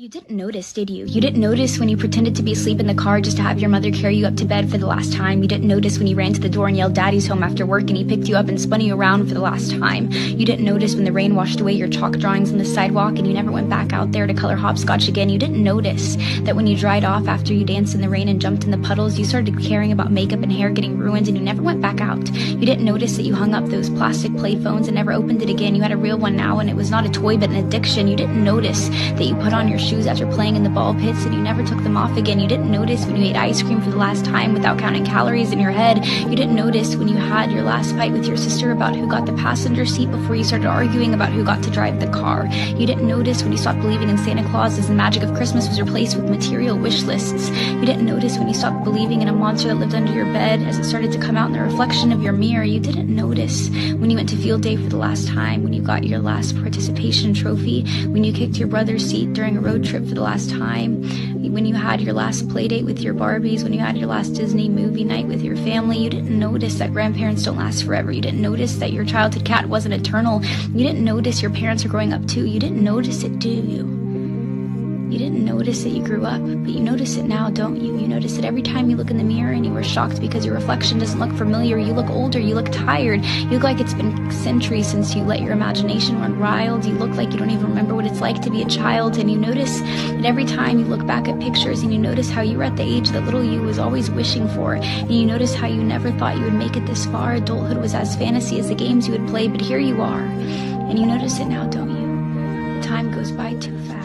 You didn't notice, did you? You didn't notice when you pretended to be asleep in the car just to have your mother carry you up to bed for the last time. You didn't notice when you ran to the door and yelled "Daddy's home" after work and he picked you up and spun you around for the last time. You didn't notice when the rain washed away your chalk drawings on the sidewalk and you never went back out there to color hopscotch again. You didn't notice that when you dried off after you danced in the rain and jumped in the puddles, you started caring about makeup and hair getting ruined and you never went back out. You didn't notice that you hung up those plastic play phones and never opened it again. You had a real one now and it was not a toy but an addiction. You didn't notice that you put on your shoes after playing in the ball pits and you never took them off again. You didn't notice when you ate ice cream for the last time without counting calories in your head. You didn't notice when you had your last fight with your sister about who got the passenger seat before you started arguing about who got to drive the car. You didn't notice when you stopped believing in Santa Claus as the magic of Christmas was replaced with material wish lists. You didn't notice when you stopped believing in a monster that lived under your bed as it started to come out in the reflection of your mirror. You didn't notice when you went to field day for the last time, when you got your last participation trophy, when you kicked your brother's seat during a road trip for the last time, when you had your last play date with your Barbies, when you had your last Disney movie night with your family. You didn't notice that grandparents don't last forever. You didn't notice that your childhood cat wasn't eternal. You didn't notice your parents are growing up too. You didn't notice it, do you? You didn't notice that you grew up, but you notice it now, don't you? You notice it every time you look in the mirror and you were shocked because your reflection doesn't look familiar. You look older, you look tired, you look like it's been centuries since you let your imagination run wild. You look like you don't even remember what it's like to be a child, and you notice that every time you look back at pictures and you notice how you were at the age that little you was always wishing for, and you notice how you never thought you would make it this far. Adulthood was as fantasy as the games you would play, but here you are, and you notice it now, don't you? The time goes by too fast.